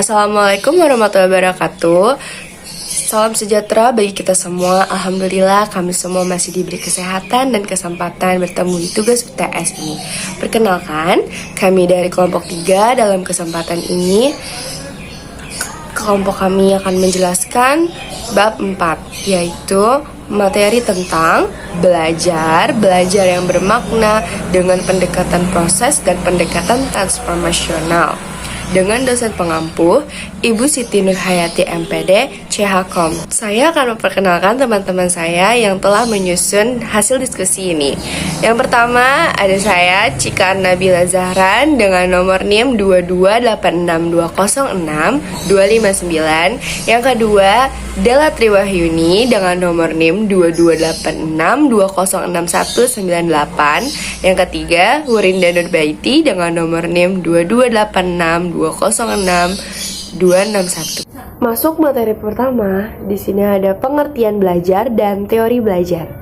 Assalamualaikum warahmatullahi wabarakatuh. Salam sejahtera bagi kita semua. Alhamdulillah kami semua masih diberi kesehatan dan kesempatan bertemu di tugas UTS ini. Perkenalkan, kami dari kelompok 3 dalam kesempatan ini. Kelompok kami akan menjelaskan bab 4, yaitu materi tentang belajar yang bermakna dengan pendekatan proses dan pendekatan transformasional. Dengan dosen pengampu, Ibu Siti Nurhayati MPD, CHKOM. Saya akan memperkenalkan teman-teman saya yang telah menyusun hasil diskusi ini. Yang pertama, ada saya, Cika Nabila Zahran, dengan nomor NIM 2286206-259. Yang kedua, Della Triwahyuni, dengan nomor NIM 2286206198. Yang ketiga, Wurinda Nurbaiti, dengan nomor NIM 2286206-261. Masuk materi pertama, di sini ada pengertian belajar dan teori belajar.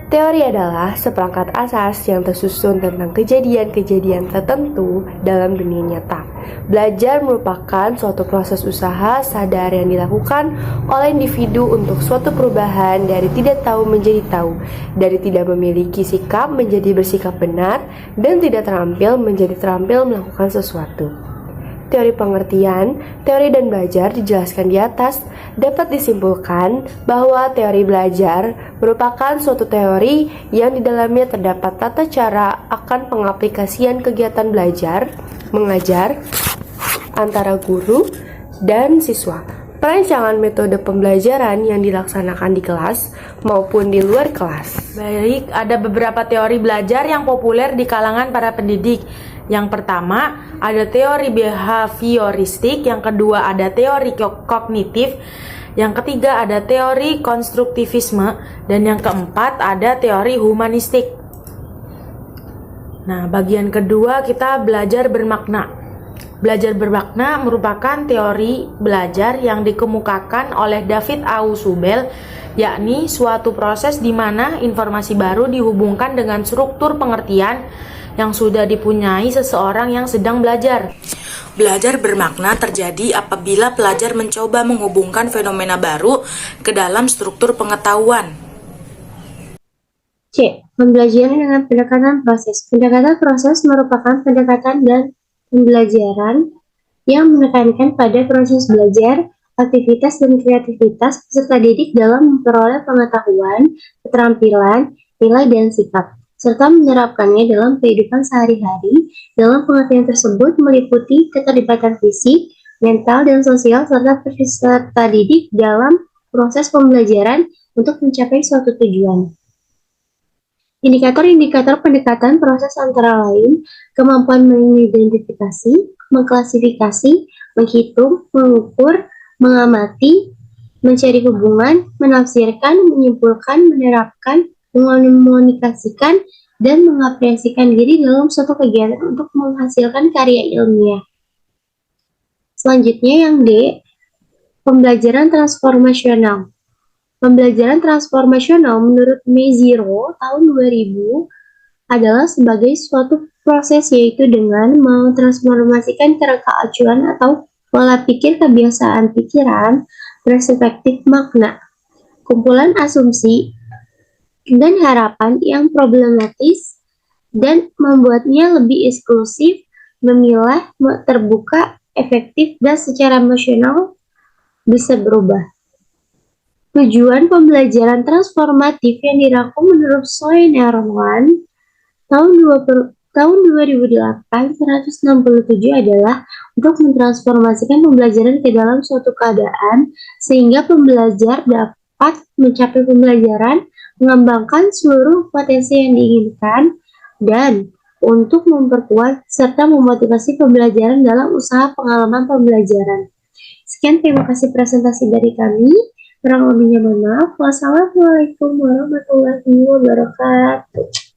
Teori adalah seperangkat asas yang tersusun tentang kejadian-kejadian tertentu dalam dunia nyata. Belajar merupakan suatu proses usaha sadar yang dilakukan oleh individu untuk suatu perubahan dari tidak tahu menjadi tahu, dari tidak memiliki sikap menjadi bersikap benar, dan tidak terampil menjadi terampil melakukan sesuatu. Teori pengertian, teori dan belajar dijelaskan di atas. Dapat disimpulkan bahwa teori belajar merupakan suatu teori yang di dalamnya terdapat tata cara akan pengaplikasian kegiatan belajar, mengajar antara guru dan siswa. Perancangan metode pembelajaran yang dilaksanakan di kelas maupun di luar kelas. Baik, ada beberapa teori belajar yang populer di kalangan para pendidik. Yang pertama, ada teori behavioristik, yang kedua ada teori kognitif, yang ketiga ada teori konstruktivisme, dan yang keempat ada teori humanistik. Nah, bagian kedua kita belajar bermakna. Belajar bermakna merupakan teori belajar yang dikemukakan oleh David Ausubel, yakni suatu proses di mana informasi baru dihubungkan dengan struktur pengertian yang sudah dipunyai seseorang yang sedang belajar. Belajar bermakna terjadi apabila pelajar mencoba menghubungkan fenomena baru ke dalam struktur pengetahuan. C. Pembelajaran dengan pendekatan proses. Pendekatan proses merupakan pendekatan dan pembelajaran yang menekankan pada proses belajar, aktivitas dan kreativitas peserta didik dalam memperoleh pengetahuan, keterampilan, nilai dan sikap, serta menerapkannya dalam kehidupan sehari-hari. Dalam pengertian tersebut meliputi keterlibatan fisik, mental, dan sosial serta peserta didik dalam proses pembelajaran untuk mencapai suatu tujuan. Indikator-indikator pendekatan proses antara lain kemampuan mengidentifikasi, mengklasifikasi, menghitung, mengukur, mengamati, mencari hubungan, menafsirkan, menyimpulkan, menerapkan, mengomunikasikan, dan mengapresiasikan diri dalam suatu kegiatan untuk menghasilkan karya ilmiah. Selanjutnya yang D, pembelajaran transformasional. Pembelajaran transformasional menurut Meziro tahun 2000 adalah sebagai suatu proses yaitu dengan mentransformasikan kerangka acuan atau pola pikir kebiasaan pikiran, perspektif makna, kumpulan asumsi, dan harapan yang problematis dan membuatnya lebih eksklusif, memilah, terbuka, efektif, dan secara emosional bisa berubah. Tujuan pembelajaran transformatif yang dirangkum menurut Soynerwan tahun 2008 167 adalah untuk mentransformasikan pembelajaran ke dalam suatu keadaan sehingga pembelajar dapat mencapai pembelajaran, mengembangkan seluruh potensi yang diinginkan, dan untuk memperkuat serta memotivasi pembelajaran dalam usaha pengalaman pembelajaran. Sekian, terima kasih presentasi dari kami. Kurang lebihnya mohon maaf. Wassalamualaikum warahmatullahi wabarakatuh.